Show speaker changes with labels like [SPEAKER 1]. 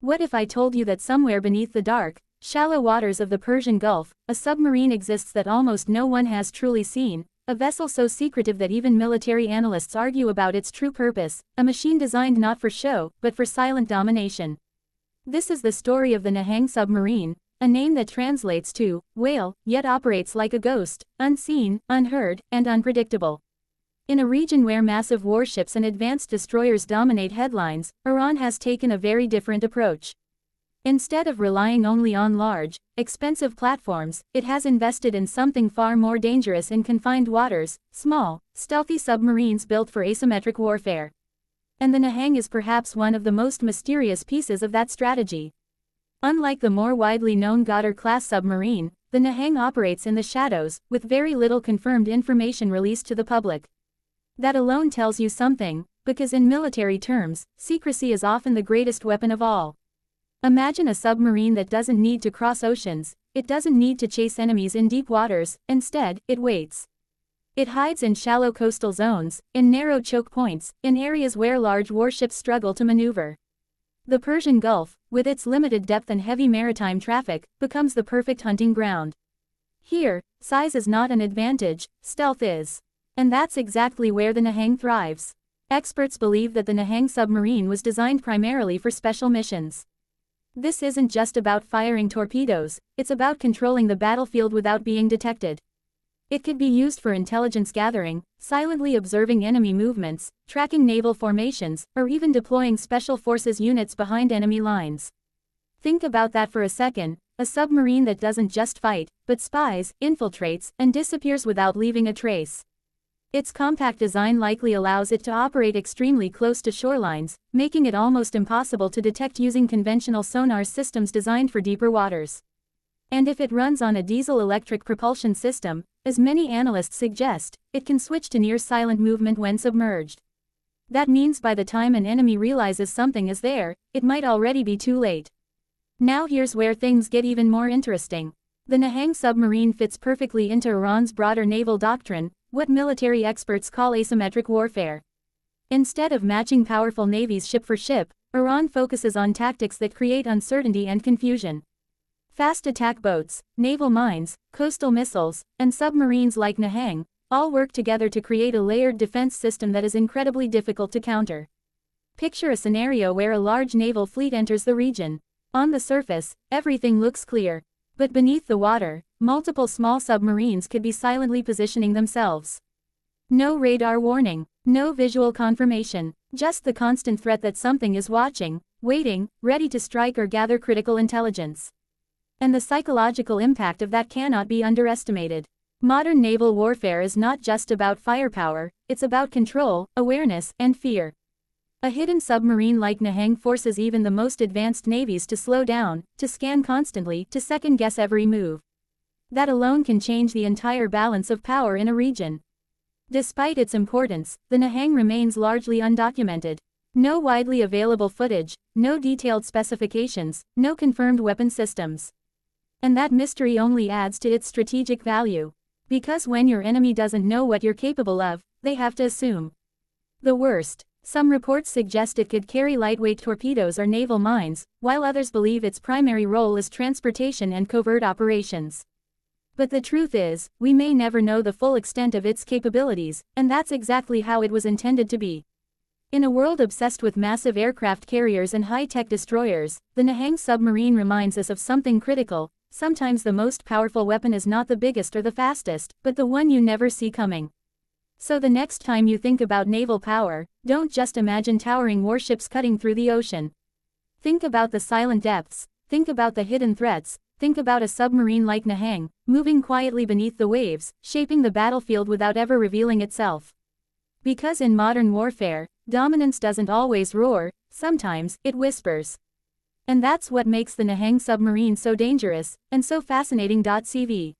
[SPEAKER 1] What if I told you that somewhere beneath the dark, shallow waters of the Persian Gulf, a submarine exists that almost no one has truly seen, a vessel so secretive that even military analysts argue about its true purpose, a machine designed not for show, but for silent domination. This is the story of the Nahang submarine, a name that translates to whale, yet operates like a ghost, unseen, unheard, and unpredictable. In a region where massive warships and advanced destroyers dominate headlines, Iran has taken a very different approach. Instead of relying only on large, expensive platforms, it has invested in something far more dangerous in confined waters: small, stealthy submarines built for asymmetric warfare. And the Nahang is perhaps one of the most mysterious pieces of that strategy. Unlike the more widely known Ghadir-class submarine, the Nahang operates in the shadows, with very little confirmed information released to the public. That alone tells you something, because in military terms, secrecy is often the greatest weapon of all. Imagine a submarine that doesn't need to cross oceans, it doesn't need to chase enemies in deep waters, instead, it waits. It hides in shallow coastal zones, in narrow choke points, in areas where large warships struggle to maneuver. The Persian Gulf, with its limited depth and heavy maritime traffic, becomes the perfect hunting ground. Here, size is not an advantage, stealth is. And that's exactly where the Nahang thrives. Experts believe that the Nahang submarine was designed primarily for special missions. This isn't just about firing torpedoes, it's about controlling the battlefield without being detected. It could be used for intelligence gathering, silently observing enemy movements, tracking naval formations, or even deploying special forces units behind enemy lines. Think about that for a second, a submarine that doesn't just fight, but spies, infiltrates, and disappears without leaving a trace. Its compact design likely allows it to operate extremely close to shorelines, making it almost impossible to detect using conventional sonar systems designed for deeper waters. And if it runs on a diesel-electric propulsion system, as many analysts suggest, it can switch to near-silent movement when submerged. That means by the time an enemy realizes something is there, it might already be too late. Now here's where things get even more interesting. The Nahang submarine fits perfectly into Iran's broader naval doctrine, what military experts call asymmetric warfare. Instead of matching powerful navies ship for ship, Iran focuses on tactics that create uncertainty and confusion. Fast attack boats, naval mines, coastal missiles, and submarines like Nahang all work together to create a layered defense system that is incredibly difficult to counter. Picture a scenario where a large naval fleet enters the region. On the surface, everything looks clear. But beneath the water, multiple small submarines could be silently positioning themselves. No radar warning, no visual confirmation, just the constant threat that something is watching, waiting, ready to strike or gather critical intelligence. And the psychological impact of that cannot be underestimated. Modern naval warfare is not just about firepower, it's about control, awareness, and fear. A hidden submarine like Nahang forces even the most advanced navies to slow down, to scan constantly, to second-guess every move. That alone can change the entire balance of power in a region. Despite its importance, the Nahang remains largely undocumented. No widely available footage, no detailed specifications, no confirmed weapon systems. And that mystery only adds to its strategic value. Because when your enemy doesn't know what you're capable of, they have to assume the worst. Some reports suggest it could carry lightweight torpedoes or naval mines, while others believe its primary role is transportation and covert operations. But the truth is, we may never know the full extent of its capabilities, and that's exactly how it was intended to be. In a world obsessed with massive aircraft carriers and high-tech destroyers, the Nahang submarine reminds us of something critical. Sometimes the most powerful weapon is not the biggest or the fastest, but the one you never see coming. So the next time you think about naval power, don't just imagine towering warships cutting through the ocean. Think about the silent depths, think about the hidden threats, think about a submarine like Nahang, moving quietly beneath the waves, shaping the battlefield without ever revealing itself. Because in modern warfare, dominance doesn't always roar, sometimes it whispers. And that's what makes the Nahang submarine so dangerous, and so fascinating. CV